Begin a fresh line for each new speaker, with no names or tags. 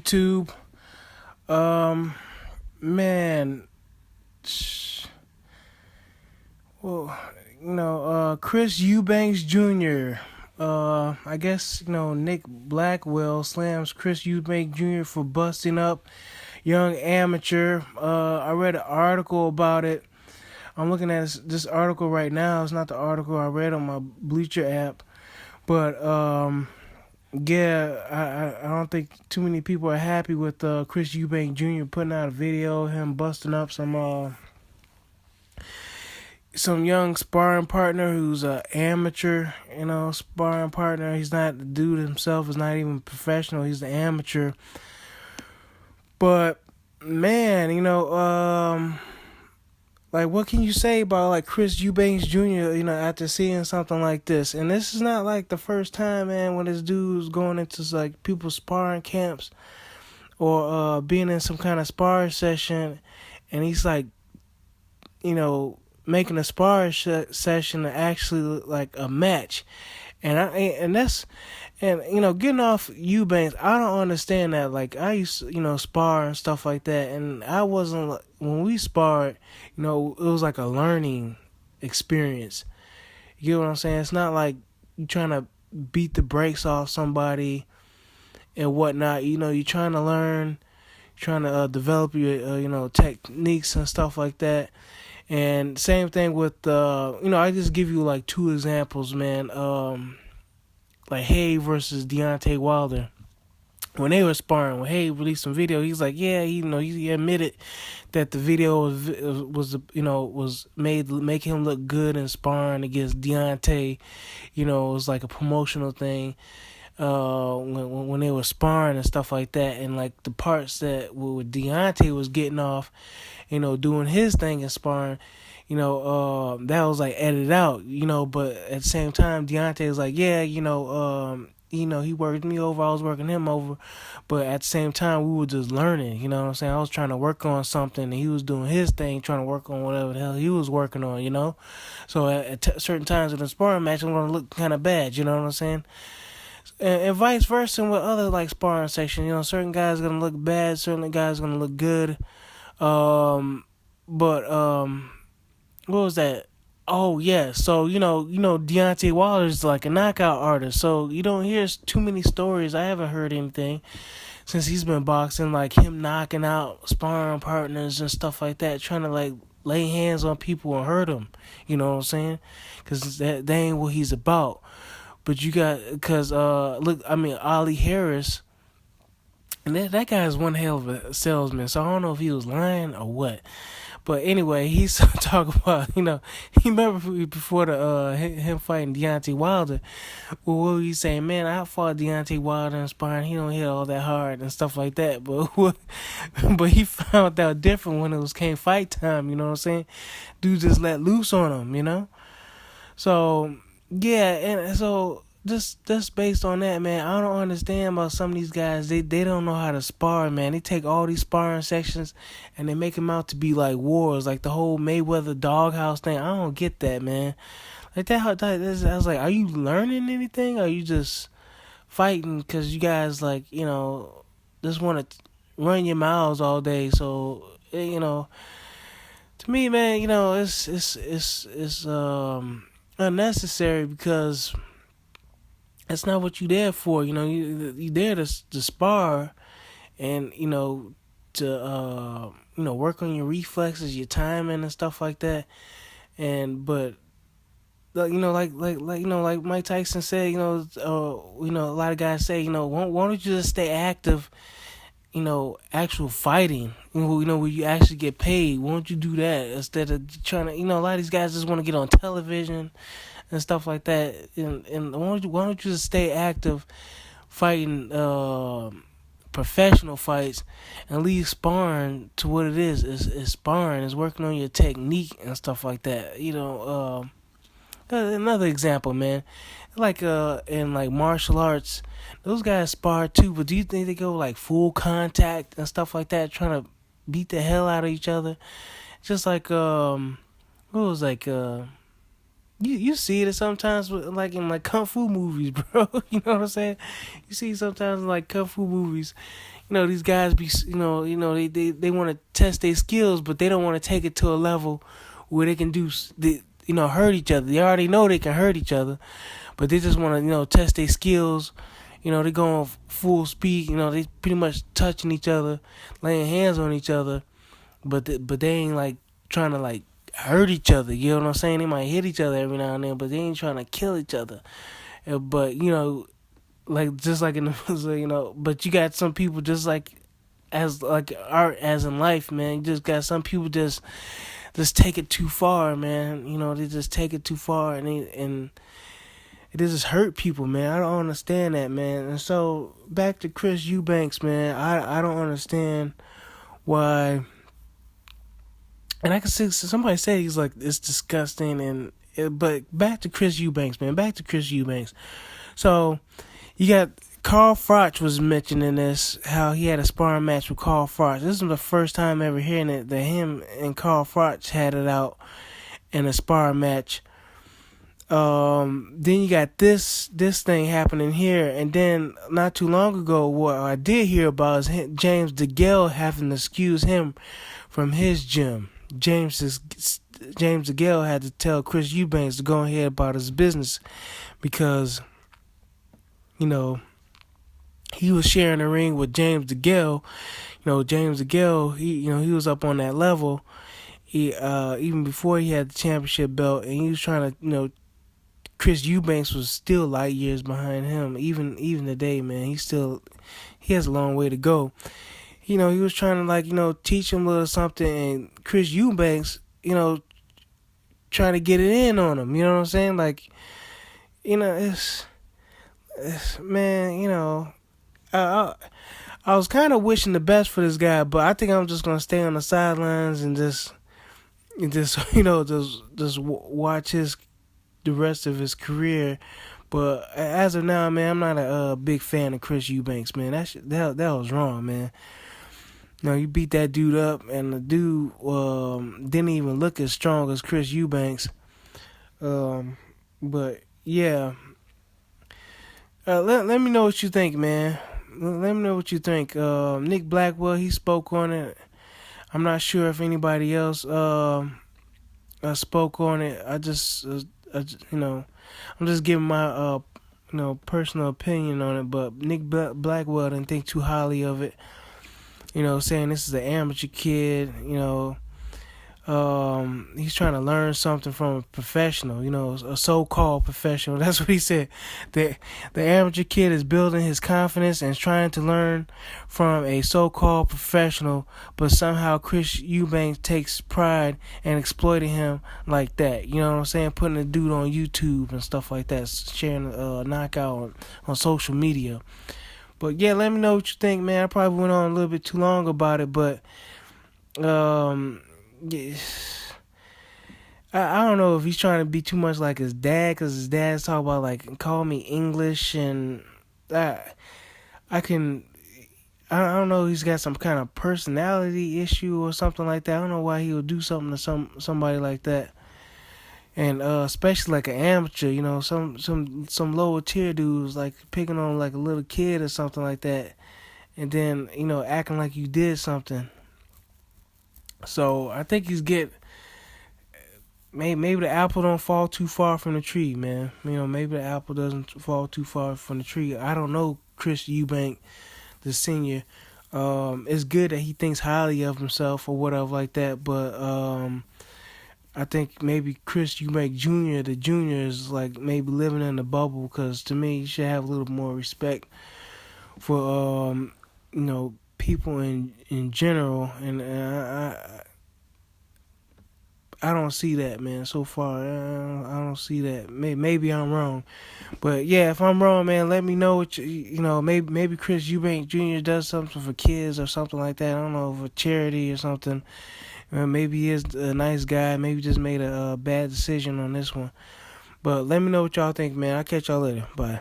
YouTube. Um, man, well, Chris Eubanks Jr. I guess Nick Blackwell slams Chris Eubanks Jr. for busting up young amateur. I read an article about it. I'm looking at this article right now. It's not the article I read on my Bleacher app, but yeah, I don't think too many people are happy with Chris Eubanks Jr. putting out a video of him busting up some young sparring partner who's a amateur, sparring partner. He's not the dude himself. Is not even professional. He's an amateur. But man, like what can you say about like Chris Eubanks Jr. After seeing something like this? And this is not like the first time, man, when this dude's going into like people's sparring camps or being in some kind of sparring session, and he's like, making a sparring session actually look like a match, and getting off Eubanks, I don't understand that. Like I used to, spar and stuff like that, and I wasn't when we sparred, it was like a learning experience. You get what I'm saying? It's not like you trying to beat the brakes off somebody and whatnot. You're trying to learn, trying to develop your techniques and stuff like that. And same thing with I just give you like two examples, man. Like Hay versus Deontay Wilder. When they were sparring, when Hay released some video, he's like, yeah, he admitted that the video was made to make him look good in sparring against Deontay. It was like a promotional thing. When they were sparring and stuff like that, and like the parts that Deontay was getting off, doing his thing in sparring, that was like edited out, but at the same time, Deontay was like, yeah, he worked me over, I was working him over, but at the same time, we were just learning, you know what I'm saying? I was trying to work on something, and he was doing his thing, trying to work on whatever the hell he was working on, So at certain times in the sparring match, I'm going to look kind of bad, you know what I'm saying? And vice versa with other like sparring sections, certain guys gonna look bad, certain guys gonna look good. But what was that? Oh yeah, so Deontay Wilder is like a knockout artist, so you don't hear too many stories. I haven't heard anything since he's been boxing, like him knocking out sparring partners and stuff like that, trying to like lay hands on people and hurt them. You know what I'm saying? Because that ain't what he's about. But you got, Ali Harris, and that guy's one hell of a salesman, so I don't know if he was lying or what. But anyway, he's talking about, he remember before him fighting Deontay Wilder, what he's saying, man, I fought Deontay Wilder in sparring, he don't hit all that hard and stuff like that, but he found out different when came fight time, you know what I'm saying? Dude just let loose on him, So... yeah, and so just based on that, man, I don't understand about some of these guys. They don't know how to spar, man. They take all these sparring sections and they make them out to be like wars, like the whole Mayweather doghouse thing. I don't get that, man. Like that, I was like, are you learning anything? Or are you just fighting because you guys like just want to run your mouths all day? So to me, man, it's unnecessary because that's not what you there for. You there to spar and to work on your reflexes, your timing and stuff like that. But like Mike Tyson said, a lot of guys say, why don't you just stay active? Actual fighting, where you actually get paid. Why don't you do that instead of trying to, a lot of these guys just want to get on television and stuff like that. And why don't you just stay active fighting professional fights and leave sparring to what it is. It's sparring. It's working on your technique and stuff like that. Another example, man. Like in like martial arts, those guys spar too, but do you think they go like full contact and stuff like that, trying to beat the hell out of each other? Just like what was like you see it sometimes like in like kung fu movies, bro. You know what I'm saying? You see sometimes in like kung fu movies, these guys be, they want to test their skills, but they don't want to take it to a level where they can hurt each other. They already know they can hurt each other, but they just want to, test their skills. They go on full speed. They pretty much touching each other, laying hands on each other, but they ain't like trying to like hurt each other. You know what I'm saying? They might hit each other every now and then, but they ain't trying to kill each other. But like just like in the but you got some people just like as like art as in life, man. You just got some people just take it too far, man. They just take it too far, and it just hurt people, man. I don't understand that, man. And so back to Chris Eubanks, man. I don't understand why. And I can see somebody say he's like, it's disgusting, but back to Chris Eubanks, man. Back to Chris Eubanks. So you got Carl Froch was mentioning this, how he had a sparring match with Carl Froch. This is the first time ever hearing it, that him and Carl Froch had it out in a sparring match. Then you got this thing happening here, and then not too long ago, what I did hear about is James DeGale having to excuse him from his gym. James DeGale had to tell Chris Eubanks to go ahead about his business because, he was sharing a ring with James DeGale. James DeGale, he was up on that level. He even before he had the championship belt, and he was trying to, Chris Eubanks was still light years behind him. Even today, man, he has a long way to go. He was trying to teach him a little something, and Chris Eubanks, trying to get it in on him. You know what I'm saying? Like, it's man, I was kind of wishing the best for this guy, but I think I'm just gonna stay on the sidelines and just watch the rest of his career. But as of now, man, I'm not a big fan of Chris Eubanks, man. That was wrong, man. You beat that dude up, and the dude didn't even look as strong as Chris Eubanks. But yeah, let me know what you think, man. Let me know what you think. Nick Blackwell, he spoke on it. I'm not sure if anybody else spoke on it. I'm just giving my personal opinion on it. But Nick Blackwell didn't think too highly of it. Saying this is an amateur kid. He's trying to learn something from a professional, a so-called professional. That's what he said. The amateur kid is building his confidence and trying to learn from a so-called professional, but somehow Chris Eubanks takes pride in exploiting him like that. You know what I'm saying? Putting the dude on YouTube and stuff like that, sharing a knockout on social media. But yeah, let me know what you think, man. I probably went on a little bit too long about it, but yeah. I don't know if he's trying to be too much like his dad, because his dad's talking about like call me English, and I don't know, he's got some kind of personality issue or something like that. I don't know why he would do something to somebody like that, and especially like an amateur, some lower tier dudes like picking on like a little kid or something like that, and then acting like you did something. So I think maybe the apple don't fall too far from the tree, man. Maybe the apple doesn't fall too far from the tree. I don't know Chris Eubank, the senior. It's good that he thinks highly of himself or whatever like that, but I think maybe Chris Eubank Jr., the junior, is like maybe living in the bubble, because to me, you should have a little more respect for people in general, and I don't see that, man. So far, I don't see that. Maybe I'm wrong, but yeah, if I'm wrong, man, let me know what maybe Chris Eubanks Jr. does something for kids or something like that. I don't know, for charity or something. Maybe he is a nice guy. Maybe just made a bad decision on this one. But let me know what y'all think, man. I'll catch y'all later. Bye.